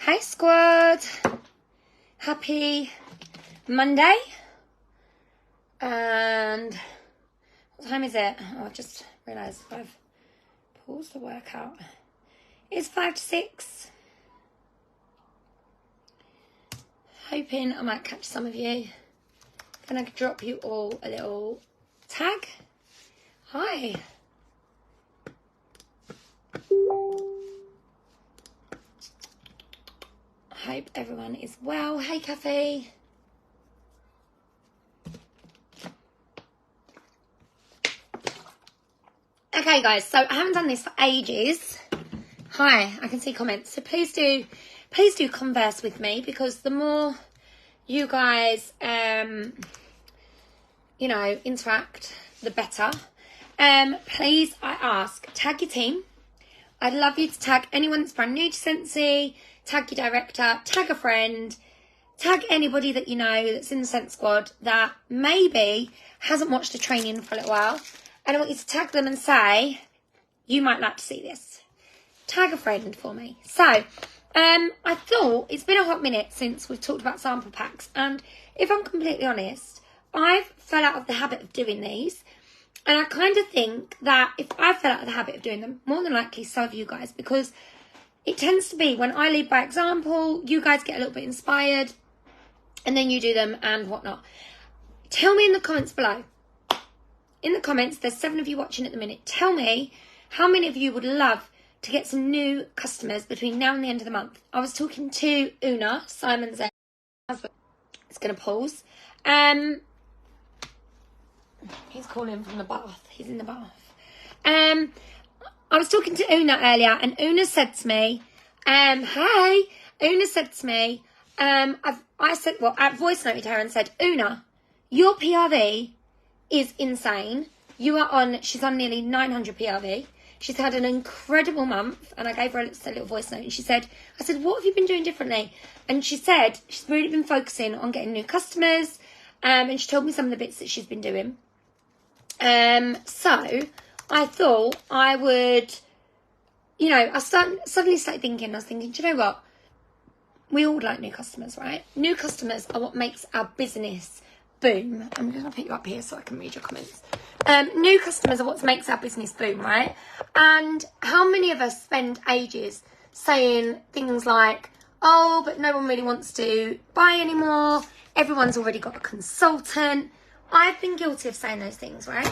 Hey squad, happy Monday, and what time is it? Oh, I've just realised I've paused the workout. It's 5 to 6. Hoping I might catch some of you. Gonna drop you all a little tag. Hi. Hope everyone is well. Hey, Kathy. Okay, guys, so I haven't done this for ages. Hi, I can see comments. So please do converse with me, because the more you guys, interact, the better. Please, I ask, tag your team. I'd love you to tag anyone that's brand new to Scentsy, tag your director, tag a friend, tag anybody that you know that's in the Scent Squad that maybe hasn't watched a training for a little while. And I want you to tag them and say, you might like to see this. Tag a friend for me. So, I thought it's been a hot minute since we've talked about sample packs. And if I'm completely honest, I've fell out of the habit of doing these. And I kind of think that if I fell out of the habit of doing them, more than likely so have you guys, because it tends to be when I lead by example, you guys get a little bit inspired and then you do them and whatnot. Tell me in the comments below. In the comments, there's 7 of you watching at the minute. Tell me how many of you would love to get some new customers between now and the end of the month. I was talking to Una, Simon's husband. It's going to pause. He's calling from the bath. He's in the bath. I was talking to Una earlier, and Una said to me, hey, Una said to me, I voice noted her and said, Una, your PRV is insane. She's on nearly 900 PRV. She's had an incredible month, and I gave her a little voice note, and I said, what have you been doing differently? And she said she's really been focusing on getting new customers, and she told me some of the bits that she's been doing. So I thought I would, I suddenly started thinking, do you know what? We all like new customers, right? New customers are what makes our business boom. I'm going to put you up here so I can read your comments. New customers are what makes our business boom, right? And how many of us spend ages saying things like, oh, but no one really wants to buy anymore. Everyone's already got a consultant. I've been guilty of saying those things, right?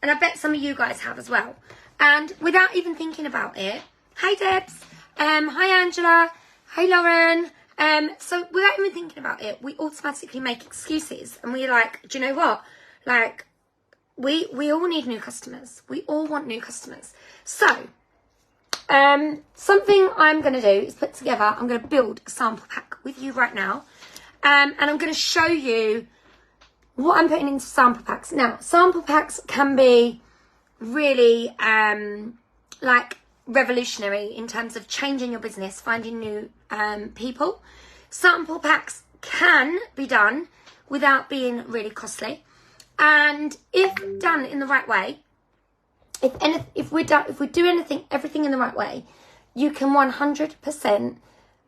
And I bet some of you guys have as well. And without even thinking about it, hey Debs, hi Angela, hey Lauren. So without even thinking about it, we automatically make excuses. And we're like, do you know what? Like, we all need new customers. We all want new customers. So, something I'm going to do is put together, I'm going to build a sample pack with you right now. And I'm going to show you what I'm putting into sample packs. Now, sample packs can be really revolutionary in terms of changing your business, finding new people. Sample packs can be done without being really costly, and if done in the right way, if we do everything in the right way, you can 100%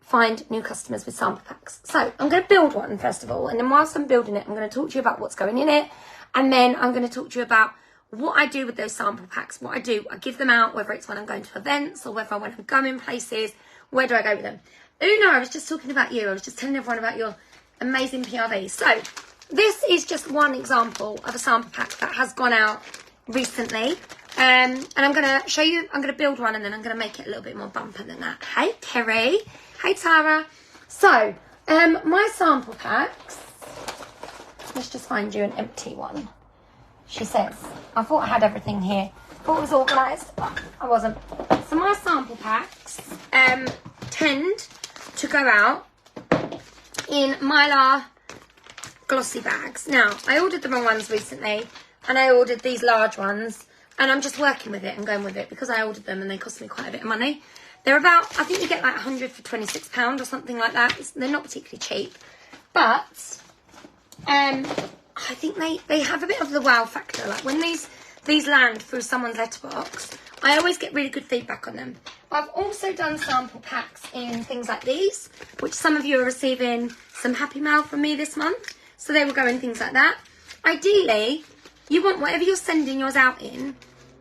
find new customers with sample packs. So I'm going to build one first of all, and then whilst I'm building it, I'm going to talk to you about what's going in it, and then I'm going to talk to you about what I do with those sample packs. What I do, I give them out, whether it's when I'm going to events or whether when I'm going places. Where do I go with them? Una, I was just talking about you. I was just telling everyone about your amazing PRV. So this is just one example of a sample pack that has gone out recently. And I'm going to show you, I'm going to build one, and then I'm going to make it a little bit more bumper than that. Hey, Kerry. Hey, Tara. So, my sample packs, let's just find you an empty one. She says, I thought I had everything here. Thought it was organised. I wasn't. So my sample packs tend to go out in Mylar glossy bags. Now, I ordered the wrong ones recently, and I ordered these large ones, and I'm just working with it and going with it because I ordered them and they cost me quite a bit of money. They're about, I think you get like 100 for £26 or something like that. They're not particularly cheap, but I think they have a bit of the wow factor. Like when these land through someone's letterbox, I always get really good feedback on them. I've also done sample packs in things like these, which some of you are receiving some happy mail from me this month. So they will go in things like that. Ideally, you want whatever you're sending yours out in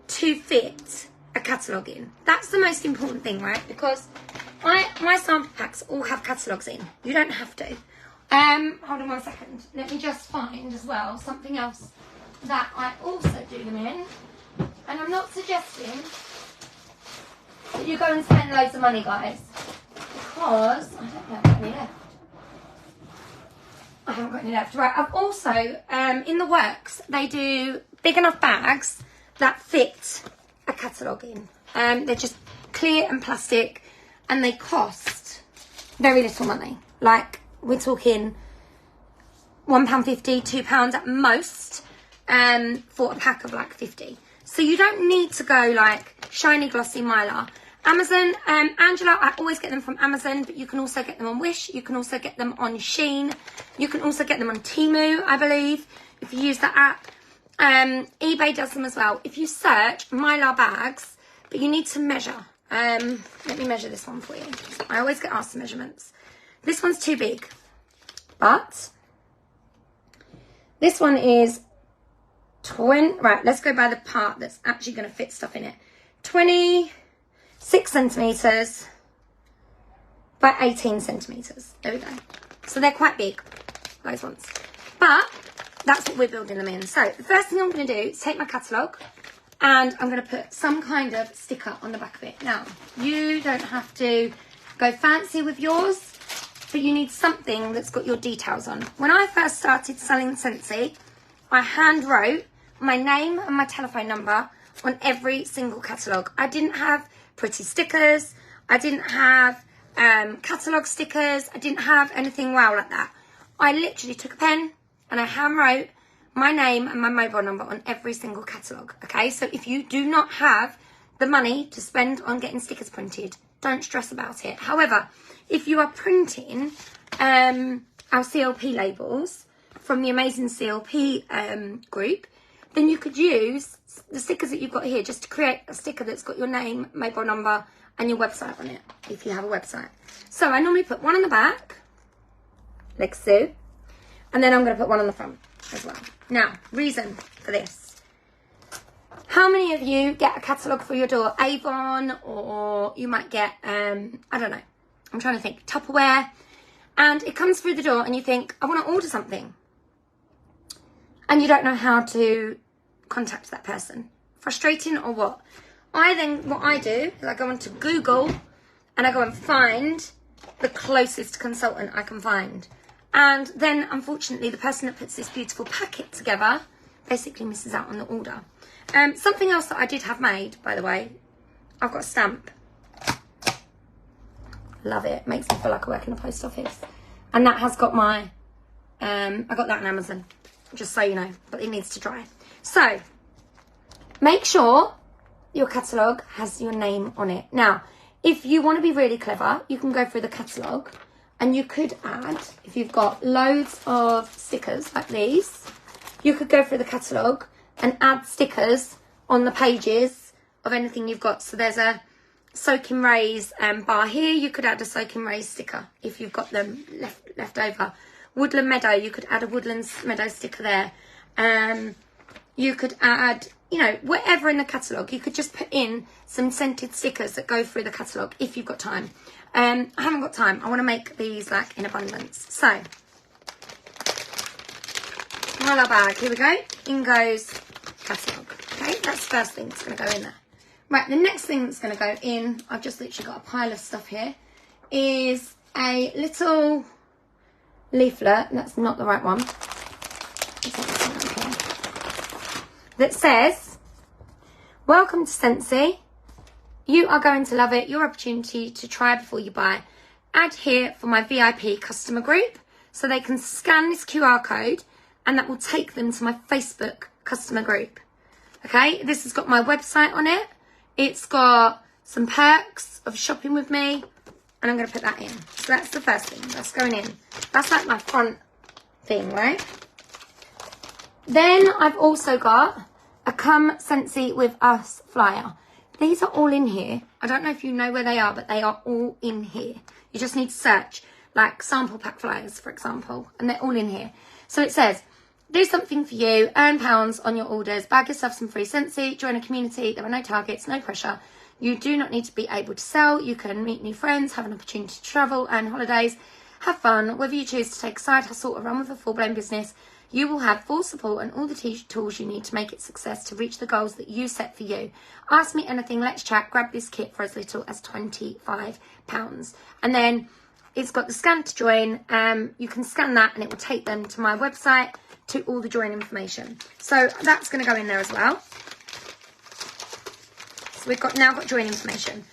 to fit a catalogue in. That's the most important thing, right? Because my sample packs all have catalogues in. You don't have to. Hold on 1 second. Let me just find as well something else that I also do them in. And I'm not suggesting that you go and spend loads of money, guys. Because I don't have any left. I haven't got any left. Right, I've also, in the works, they do big enough bags that fit a catalogue in. They're just clear and plastic, and they cost very little money. Like, we're talking £1.50, £2 at most, for a pack of like 50. So you don't need to go like shiny glossy Mylar. Amazon, Angela, I always get them from Amazon, but you can also get them on Wish. You can also get them on Shein. You can also get them on Temu, I believe, if you use that app. eBay does them as well. If you search Mylar bags, but you need to measure. Let me measure this one for you. I always get asked the measurements. This one's too big, but this one is 20. Right, let's go by the part that's actually going to fit stuff in it. 26 centimetres by 18 centimetres. There we go. So they're quite big, those ones. But that's what we're building them in. So the first thing I'm going to do is take my catalogue and I'm going to put some kind of sticker on the back of it. Now, you don't have to go fancy with yours, but you need something that's got your details on. When I first started selling Scentsy, I hand wrote my name and my telephone number on every single catalogue. I didn't have pretty stickers. I didn't have catalogue stickers. I didn't have anything wow like that. I literally took a pen and I hand wrote my name and my mobile number on every single catalogue. Okay, so if you do not have the money to spend on getting stickers printed, don't stress about it. However, if you are printing our CLP labels from the Amazing CLP group, then you could use the stickers that you've got here just to create a sticker that's got your name, mobile number, and your website on it, if you have a website. So I normally put one on the back, like so, and then I'm going to put one on the front as well. Now, reason for this. How many of you get a catalogue for your door? Avon, or you might get, I don't know, I'm trying to think, Tupperware, and it comes through the door and you think, I want to order something. And you don't know how to contact that person. Frustrating or what? What I do is I go onto Google and I go and find the closest consultant I can find. And then, unfortunately, the person that puts this beautiful packet together basically misses out on the order. Something else that I did have made, by the way, I've got a stamp. Love it. Makes me feel like I work in a post office. And that has got my, I got that on Amazon, just so you know, but it needs to dry. So, make sure your catalogue has your name on it. Now, if you want to be really clever, you can go through the catalogue and you could add, if you've got loads of stickers like these, you could go through the catalogue and add stickers on the pages of anything you've got. So there's a Soak and Raise bar here. You could add a Soak and Raise sticker if you've got them left over. Woodland Meadow, you could add a Woodland Meadow sticker there. You could add, you know, whatever in the catalogue. You could just put in some scented stickers that go through the catalogue if you've got time. I haven't got time. I want to make these like in abundance. So, Mylar bag, here we go. In goes catalogue. Okay, that's the first thing that's going to go in there. Right, the next thing that's going to go in, I've just literally got a pile of stuff here, is a little leaflet. That's not the right one. That says, welcome to Scentsy. You are going to love it. Your opportunity to try before you buy. Add here for my VIP customer group so they can scan this QR code and that will take them to my Facebook customer group. Okay, this has got my website on it. It's got some perks of shopping with me, and I'm going to put that in. So that's the first thing. That's going in. That's like my front thing, right? Then I've also got a Come Scentsy with Us flyer. These are all in here. I don't know if you know where they are, but they are all in here. You just need to search, like sample pack flyers, for example, and they're all in here. So it says, do something for you, earn pounds on your orders, bag yourself some free Scentsy, join a community, there are no targets, no pressure. You do not need to be able to sell. You can meet new friends, have an opportunity to travel, earn holidays, have fun. Whether you choose to take a side hustle or run with a full-blown business, you will have full support and all the tools you need to make it a success to reach the goals that you set for you. Ask me anything, let's chat, grab this kit for as little as £25. And then it's got the scan to join. You can scan that and it will take them to my website, to all the join information. So that's going to go in there as well. So we've now got join information.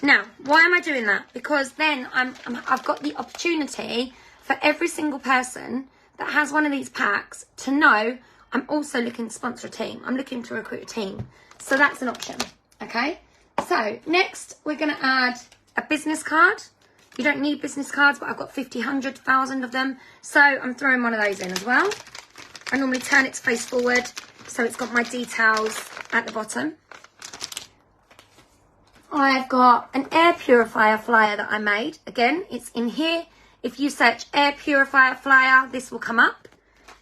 Now, why am I doing that? Because then I've got the opportunity for every single person that has one of these packs to know I'm also looking to sponsor a team. I'm looking to recruit a team. So that's an option, okay? So next, we're going to add a business card. You don't need business cards, but I've got 50, 100, 1,000 of them. So I'm throwing one of those in as well. I normally turn it to face forward, so it's got my details at the bottom. I've got an air purifier flyer that I made. Again, it's in here. If you search air purifier flyer, this will come up.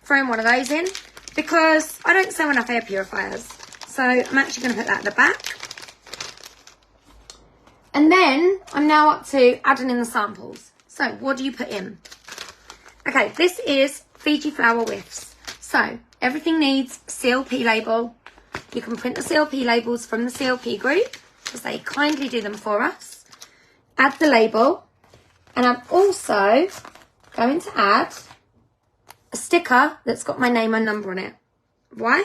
Throwing one of those in because I don't sell enough air purifiers. So I'm actually going to put that at the back. And then I'm now up to adding in the samples. So what do you put in? Okay, this is Fiji flower whiffs. So everything needs CLP label. You can print the CLP labels from the CLP group, because they kindly do them for us. Add the label. And I'm also going to add a sticker that's got my name and number on it. Why?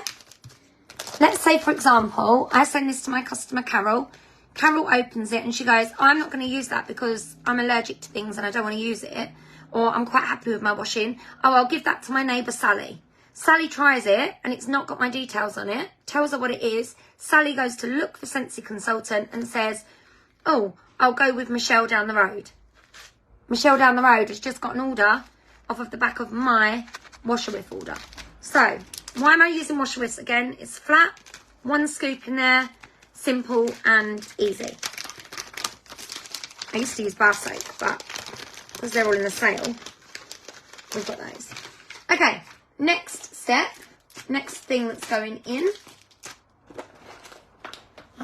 Let's say, for example, I send this to my customer, Carol. Carol opens it and she goes, I'm not going to use that because I'm allergic to things and I don't want to use it. Or I'm quite happy with my washing. Oh, I'll give that to my neighbour, Sally. Sally tries it and it's not got my details on it. Tells her what it is. Sally goes to look for Scentsy Consultant and says, oh, I'll go with Michelle down the road. Michelle down the road has just got an order off of the back of my washer whiff order. So, why am I using washer whiffs again? It's flat, one scoop in there, simple and easy. I used to use bar soap, but because they're all in the sale, we've got those. Okay, next step, next thing that's going in.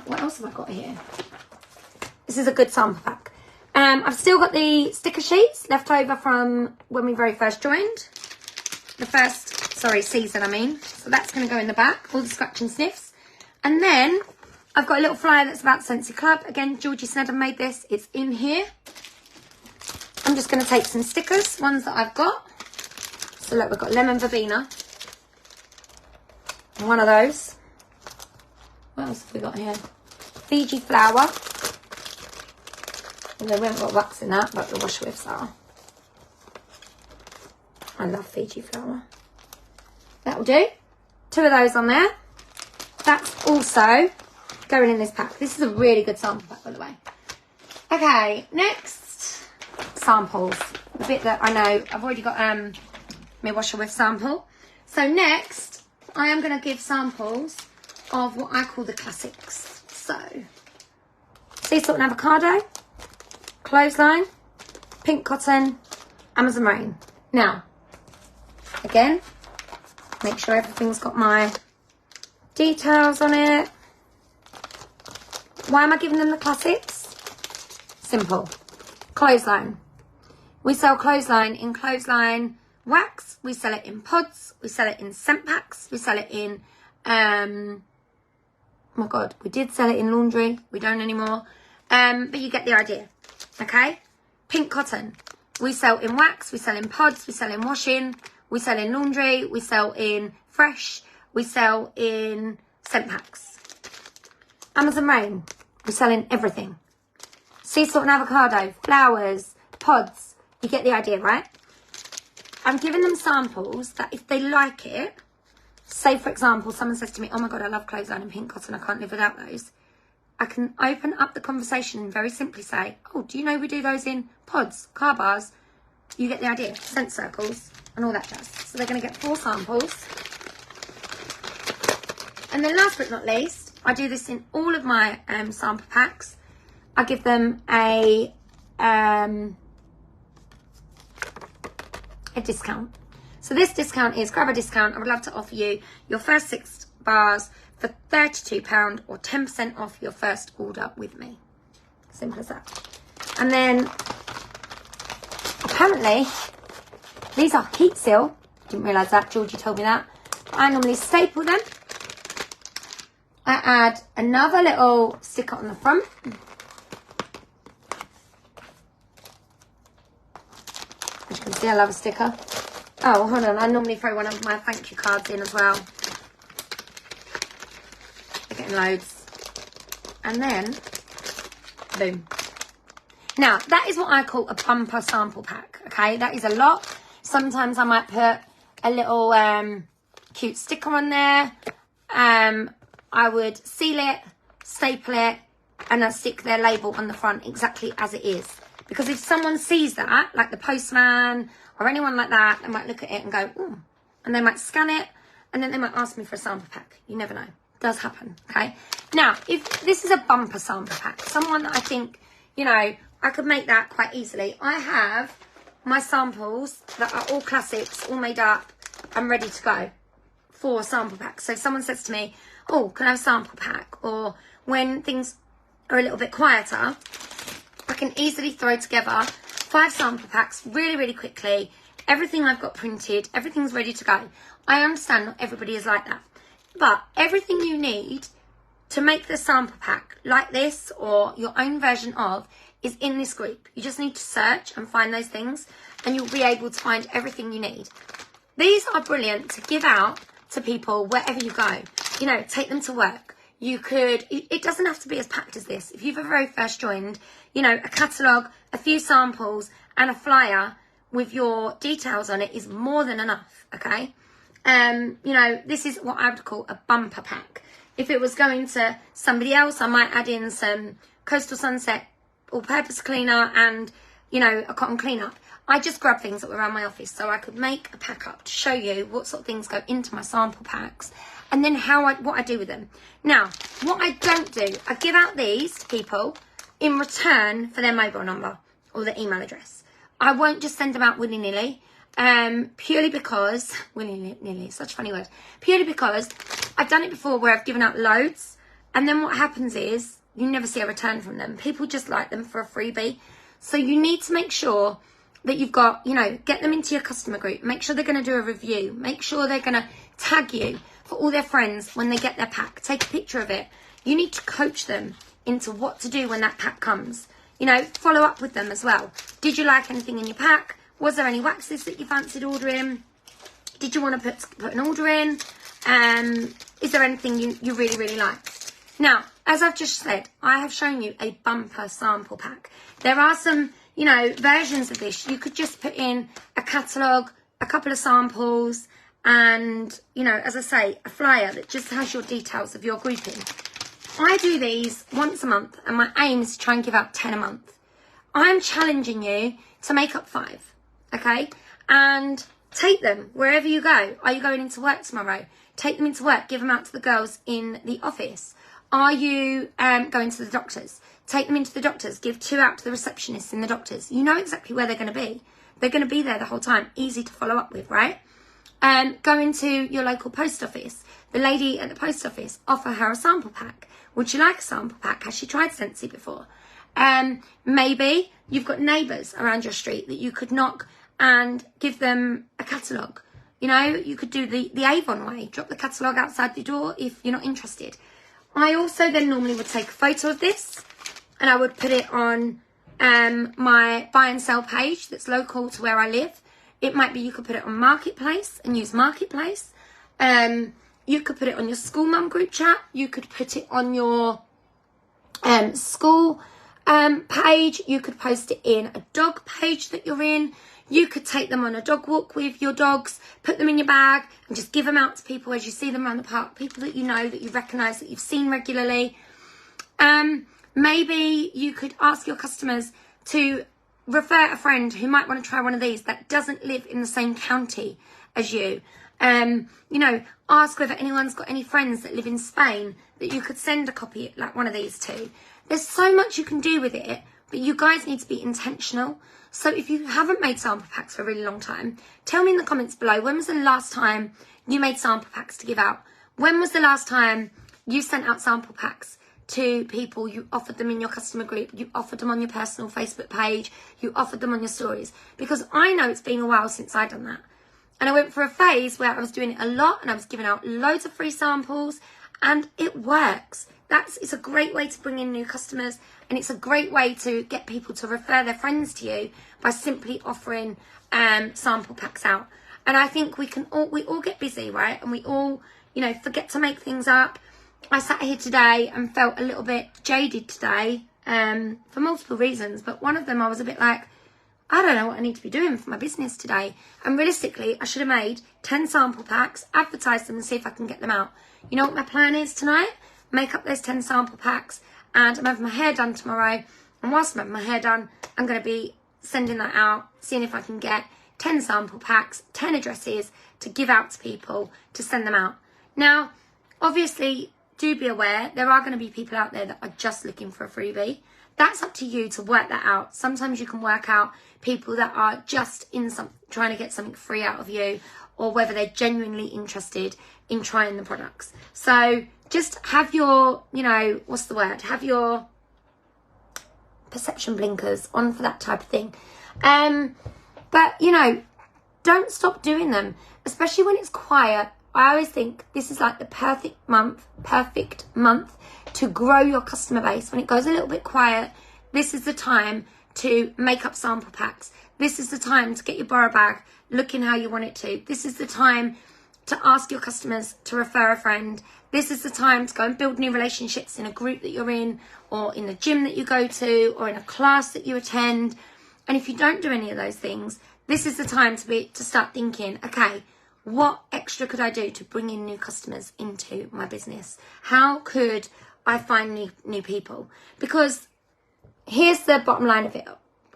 What else have I got here? This is a good sample pack. I've still got the sticker sheets left over from when we very first joined. The first, season, I mean. So that's going to go in the back, all the scratch and sniffs. And then I've got a little flyer that's about Scentsy Club. Again, Georgie Snedden made this. It's in here. I'm just going to take some stickers, ones that I've got. So look, we've got lemon verbena. One of those. What else have we got here? Fiji flower. Although we haven't got wax in that, but the wash whiffs are. I love Fiji flower. That'll do. 2 of those on there. That's also going in this pack. This is a really good sample pack, by the way. Okay, next, samples. The bit that I know, I've already got my washer whiff sample. So next, I am going to give samples of what I call the classics. So, sea salt and avocado. Clothesline, pink cotton, Amazon rain. Now, again, make sure everything's got my details on it. Why am I giving them the classics? Simple. Clothesline. We sell clothesline in clothesline wax. We sell it in pods. We sell it in scent packs. We sell it in, oh my God, we did sell it in laundry. We don't anymore. But you get the idea. Okay, pink cotton. We sell in wax, we sell in pods, we sell in washing, we sell in laundry, we sell in fresh, we sell in scent packs. Amazon rain, we sell in everything. Sea salt and avocado, flowers, pods. You get the idea, right? I'm giving them samples that if they like it, say for example, someone says to me, oh my God, I love clothesline and pink cotton, I can't live without those. I can open up the conversation and very simply say, oh, do you know we do those in pods, car bars? You get the idea. Scent circles and all that jazz. So they're going to get 4 samples. And then last but not least, I do this in all of my sample packs. I give them a discount. So this discount is grab a discount. I would love to offer you your first 6 bars for £32 or 10% off your first order with me. Simple as that. And then apparently these are heat seal. Didn't realise that. Georgie told me that. I normally staple them. I add another little sticker on the front. As you can see, I love a sticker. Oh, hold on. I normally throw one of my thank you cards in as well. They're getting loads. And then, boom. Now, that is what I call a bumper sample pack, okay? That is a lot. Sometimes I might put a little cute sticker on there. I would seal it, staple it, and I'll stick their label on the front exactly as it is. Because if someone sees that, like the postman or anyone like that, they might look at it and go, ooh. And they might scan it, and then they might ask me for a sample pack. You never know. It does happen, okay? Now, if this is a bumper sample pack, someone that I think, you know, I could make that quite easily. I have my samples that are all classics, all made up and ready to go for sample packs. So if someone says to me, oh, can I have a sample pack? Or when things are a little bit quieter, I can easily throw together 5 sample packs really, really quickly. Everything I've got printed, everything's ready to go. I understand not everybody is like that. But everything you need to make the sample pack like this or your own version of is in this group. You just need to search and find those things and you'll be able to find everything you need. These are brilliant to give out to people wherever you go. You know, take them to work. You could, it doesn't have to be as packed as this. If you've very first joined, you know, a catalogue, a few samples and a flyer with your details on it is more than enough, okay? You know, this is what I would call a bumper pack. If it was going to somebody else, I might add in some Coastal Sunset all-purpose cleaner and, you know, a cotton cleanup. I just grab things that were around my office so I could make a pack up to show you what sort of things go into my sample packs and then what I do with them. Now, what I don't do, I give out these to people in return for their mobile number or their email address. I won't just send them out willy-nilly, purely because, willy-nilly, such a funny word, purely because I've done it before where I've given out loads and then what happens is you never see a return from them. People just like them for a freebie. So you need to make sure that you've got, you know, get them into your customer group. Make sure they're going to do a review. Make sure they're going to tag you for all their friends when they get their pack. Take a picture of it. You need to coach them into what to do when that pack comes. You know, follow up with them as well. Did you like anything in your pack? Was there any waxes that you fancied ordering? Did you want to put an order in? Is there anything you really, really liked? Now, as I've just said, I have shown you a bumper sample pack. There are some, you know, versions of this. You could just put in a catalogue, a couple of samples, and, you know, as I say, a flyer that just has your details of your grouping. I do these once a month, and my aim is to try and give out 10 a month. I'm challenging you to make up 5, okay? And take them wherever you go. Are you going into work tomorrow? Take them into work. Give them out to the girls in the office. Are you going to the doctors? Take them into the doctors. Give 2 out to the receptionists in the doctors. You know exactly where they're going to be. They're going to be there the whole time. Easy to follow up with, right? Go into your local post office. The lady at the post office, offer her a sample pack. Would you like a sample pack? Has she tried Scentsy before? Maybe you've got neighbours around your street that you could knock and give them a catalogue. You know, you could do the Avon way. Drop the catalogue outside the door if you're not interested. I also then normally would take a photo of this and I would put it on my buy and sell page that's local to where I live. It might be you could put it on Marketplace and use Marketplace. You could put it on your school mum group chat. You could put it on your school page. You could post it in a dog page that you're in. You could take them on a dog walk with your dogs, put them in your bag and just give them out to people as you see them around the park, people that you know, that you recognise, that you've seen regularly. Maybe you could ask your customers to refer a friend who might want to try one of these that doesn't live in the same county as you. You know, ask whether anyone's got any friends that live in Spain that you could send a copy like one of these to. There's so much you can do with it, but you guys need to be intentional. So if you haven't made sample packs for a really long time, tell me in the comments below, when was the last time you made sample packs to give out? When was the last time you sent out sample packs to people? You offered them in your customer group, you offered them on your personal Facebook page, you offered them on your stories. Because I know it's been a while since I've done that. And I went for a phase where I was doing it a lot and I was giving out loads of free samples, and it works. It's a great way to bring in new customers, and it's a great way to get people to refer their friends to you by simply offering sample packs out. And I think we all get busy, right? And we all, you know, forget to make things up. I sat here today and felt a little bit jaded today for multiple reasons, but one of them I was a bit like, I don't know what I need to be doing for my business today. And realistically, I should have made 10 sample packs, advertised them and see if I can get them out. You know what my plan is tonight? Make up those 10 sample packs, and I'm having my hair done tomorrow. And whilst I'm having my hair done, I'm going to be sending that out, seeing if I can get 10 sample packs, 10 addresses to give out to people, to send them out. Now, obviously, do be aware, there are going to be people out there that are just looking for a freebie. That's up to you to work that out. Sometimes you can work out people that are just trying to get something free out of you, or whether they're genuinely interested in trying the products. So just have your, you know, what's the word? Have your perception blinkers on for that type of thing. But, you know, don't stop doing them, especially when it's quiet. I always think this is like the perfect month to grow your customer base. When it goes a little bit quiet, this is the time to make up sample packs. This is the time to get your borrow bag looking how you want it to. This is the time to ask your customers to refer a friend. This is the time to go and build new relationships in a group that you're in, or in the gym that you go to, or in a class that you attend. And if you don't do any of those things, this is the time to start thinking, okay, what extra could I do to bring in new customers into my business? How could I find new people? Because here's the bottom line of it,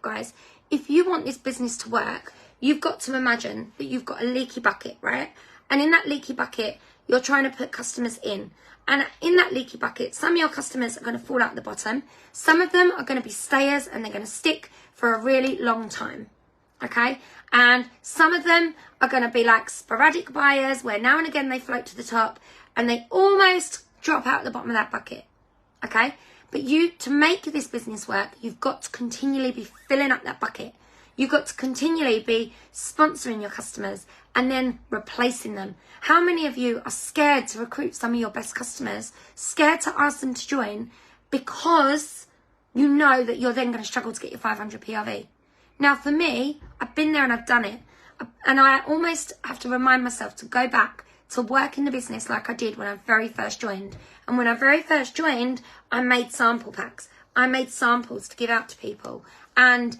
guys. If you want this business to work, you've got to imagine that you've got a leaky bucket, right? And in that leaky bucket, you're trying to put customers in. And in that leaky bucket, some of your customers are going to fall out the bottom. Some of them are going to be stayers and they're going to stick for a really long time. Okay? And some of them are going to be like sporadic buyers where now and again they float to the top and they almost drop out at the bottom of that bucket. Okay? But to make this business work, you've got to continually be filling up that bucket. You've got to continually be sponsoring your customers and then replacing them. How many of you are scared to recruit some of your best customers, scared to ask them to join because you know that you're then going to struggle to get your 500 PRV? Now, for me, I've been there and I've done it. And I almost have to remind myself to go back to work in the business like I did when I very first joined. And when I very first joined, I made sample packs. I made samples to give out to people. And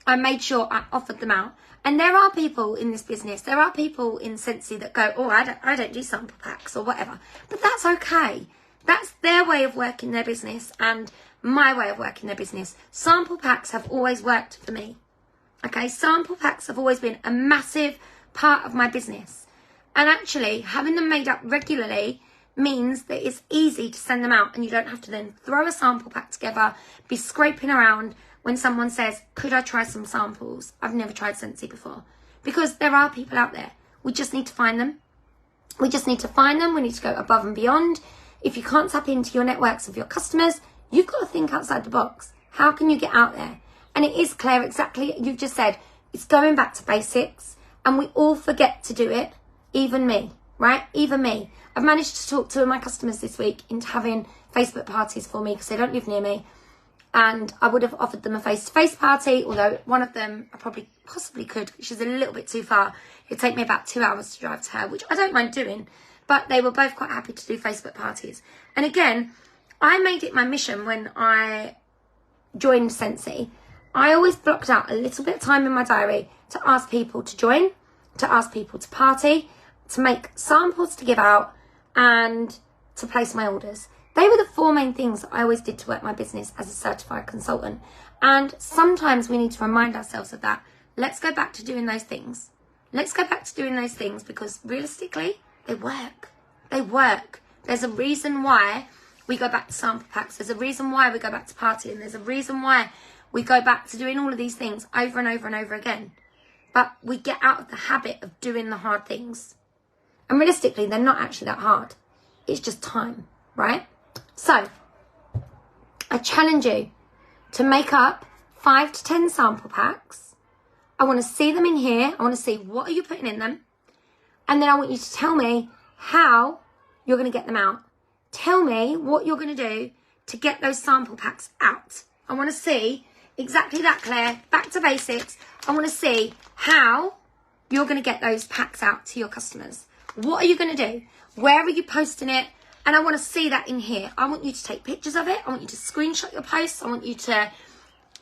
I made sure I offered them out. And there are people in this business, there are people in Scentsy that go, oh, I don't do sample packs or whatever. But that's okay. That's their way of working their business and my way of working their business. Sample packs have always worked for me. Okay, sample packs have always been a massive part of my business. And actually, having them made up regularly means that it's easy to send them out and you don't have to then throw a sample pack together, be scraping around when someone says, could I try some samples? I've never tried Scentsy before. Because there are people out there. We just need to find them. We just need to find them. We need to go above and beyond. If you can't tap into your networks of your customers, you've got to think outside the box. How can you get out there? And it is, Claire, exactly, you've just said, it's going back to basics. And we all forget to do it. Even me, right? Even me. I've managed to talk to my customers this week into having Facebook parties for me because they don't live near me. And I would have offered them a face-to-face party, although one of them I possibly could. She's a little bit too far. It'd take me about 2 hours to drive to her, which I don't mind doing. But they were both quite happy to do Facebook parties. And again, I made it my mission when I joined Scentsy. I always blocked out a little bit of time in my diary to ask people to join, to ask people to party, to make samples to give out, and to place my orders. They were the 4 main things that I always did to work my business as a certified consultant. And sometimes we need to remind ourselves of that. Let's go back to doing those things. Let's go back to doing those things because realistically, they work. They work. There's a reason why we go back to sample packs. There's a reason why we go back to partying. There's a reason why we go back to doing all of these things over and over and over again. But we get out of the habit of doing the hard things. And realistically, they're not actually that hard. It's just time, right? So, I challenge you to make up 5 to 10 sample packs. I want to see them in here. I want to see what are you putting in them. And then I want you to tell me how you're going to get them out. Tell me what you're going to do to get those sample packs out. I want to see exactly that, Claire. Back to basics. I want to see how you're going to get those packs out to your customers. What are you going to do? Where are you posting it? And I want to see that in here. I want you to take pictures of it. I want you to screenshot your posts. I want you to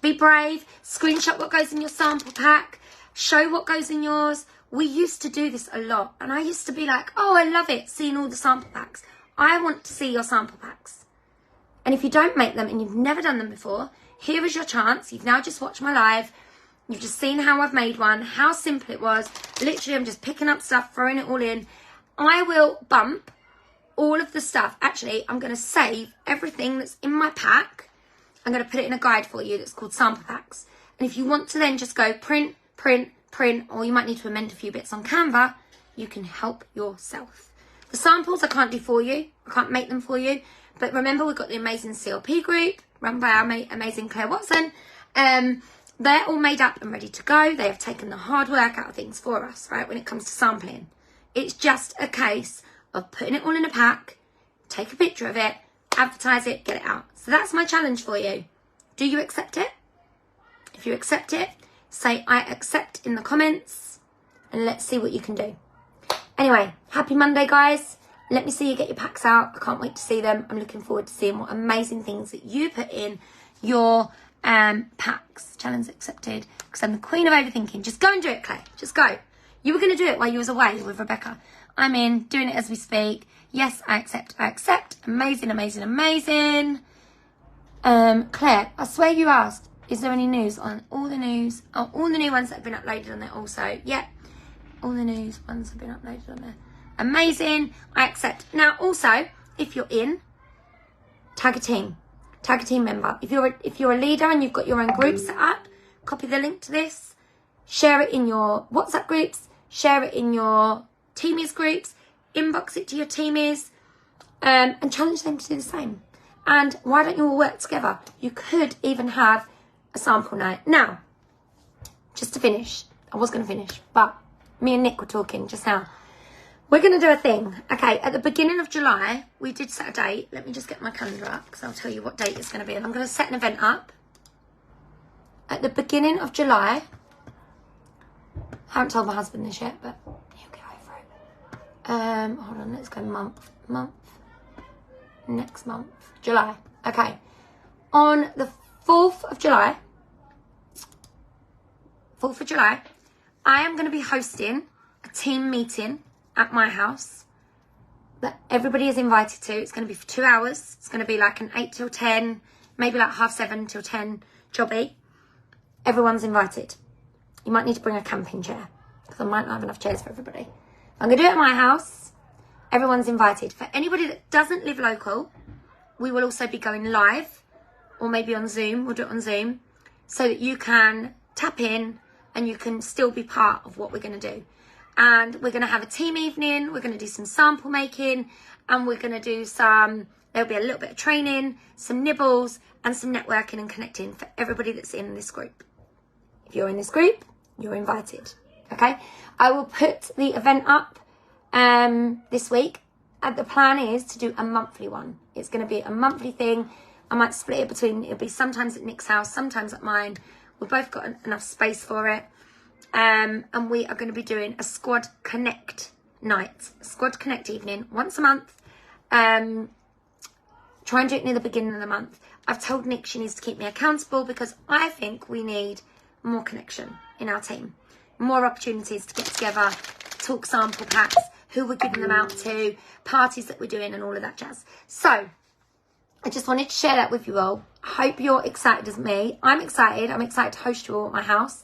be brave. Screenshot what goes in your sample pack. Show what goes in yours. We used to do this a lot. And I used to be like, oh, I love it, seeing all the sample packs. I want to see your sample packs. And if you don't make them and you've never done them before, here is your chance. You've now just watched my live. You've just seen how I've made one, how simple it was. Literally, I'm just picking up stuff, throwing it all in. I will bump all of the stuff. Actually, I'm going to save everything that's in my pack. I'm going to put it in a guide for you that's called sample packs. And if you want to then just go print, or you might need to amend a few bits on Canva, you can help yourself. The samples I can't do for you. I can't make them for you. But remember, we've got the amazing CLP group run by our amazing Claire Watson. They're all made up and ready to go. They have taken the hard work out of things for us, right, when it comes to sampling. It's just a case of putting it all in a pack, take a picture of it, advertise it, get it out. So that's my challenge for you. Do you accept it? If you accept it, say I accept in the comments and let's see what you can do. Anyway, happy Monday, guys. Let me see you get your packs out. I can't wait to see them. I'm looking forward to seeing what amazing things that you put in your packs. Challenge accepted. Because I'm the queen of overthinking. Just go and do it, Claire. Just go. You were going to do it while you was away with Rebecca. I'm in, doing it as we speak. Yes, I accept. I accept. Amazing, amazing, amazing. Claire, I swear you asked, is there any news on all the news? Oh, all the new ones that have been uploaded on there also. Yep. All the news ones have been uploaded on there. Amazing. I accept. Now, also, if you're in, tag a team. Tag a team member. If you're a leader and you've got your own group set up, copy the link to this. Share it in your WhatsApp groups. Share it in your teamies groups. Inbox it to your teamies. And challenge them to do the same. And why don't you all work together? You could even have a sample night. Now, just to finish. I was going to finish, but me and Nick were talking just now. We're going to do a thing. Okay, at the beginning of July, we did set a date. Let me just get my calendar up because I'll tell you what date it's going to be. And I'm going to set an event up. At the beginning of July, I haven't told my husband this yet, but he'll get over it. Hold on, let's go month. Next month. July. Okay. On the 4th of July, I am going to be hosting a team meeting at my house that everybody is invited to. It's going to be for 2 hours. It's going to be like an 8 till 10, maybe like 7:30 till 10 jobby. Everyone's invited. You might need to bring a camping chair because I might not have enough chairs for everybody. I'm going to do it at my house. Everyone's invited. For anybody that doesn't live local, we will also be going live or maybe on Zoom. We'll do it on Zoom so that you can tap in and you can still be part of what we're going to do. And we're going to have a team evening. We're going to do some sample making and we're going to do there'll be a little bit of training, some nibbles and some networking and connecting for everybody that's in this group. If you're in this group, you're invited. Okay. I will put the event up this week. And the plan is to do a monthly one. It's going to be a monthly thing. I might split it between, it'll be sometimes at Nick's house, sometimes at mine. We've both got enough space for it. And we are going to be doing a Squad Connect night, Squad Connect evening, once a month. Try and do it near the beginning of the month. I've told Nick she needs to keep me accountable because I think we need more connection in our team. More opportunities to get together, talk sample packs, who we're giving them out to, parties that we're doing and all of that jazz. So, I just wanted to share that with you all. I hope you're excited as me. I'm excited. I'm excited to host you all at my house.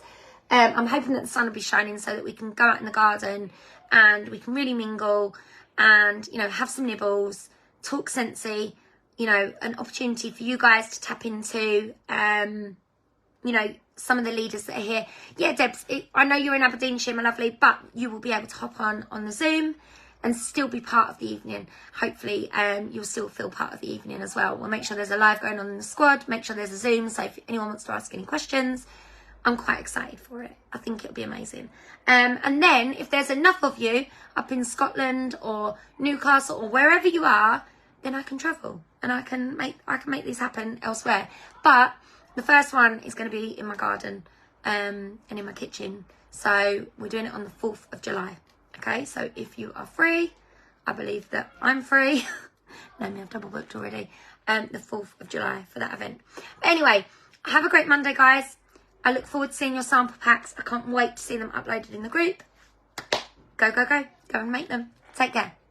I'm hoping that the sun will be shining so that we can go out in the garden and we can really mingle and, you know, have some nibbles, talk sensey, you know, an opportunity for you guys to tap into, you know, some of the leaders that are here. Yeah, Debs, I know you're in Aberdeenshire, my lovely, but you will be able to hop on the Zoom and still be part of the evening. Hopefully, you'll still feel part of the evening as well. We'll make sure there's a live going on in the squad, make sure there's a Zoom, so if anyone wants to ask any questions, I'm quite excited for it. I think it'll be amazing. And then, if there's enough of you up in Scotland or Newcastle or wherever you are, then I can travel and I can make these happen elsewhere. But the first one is going to be in my garden and in my kitchen. So we're doing it on the 4th of July. Okay, so if you are free, I believe that I'm free. No, I've double booked already. The 4th of July for that event. But anyway, have a great Monday, guys. I look forward to seeing your sample packs. I can't wait to see them uploaded in the group. Go, go, go. Go and make them. Take care.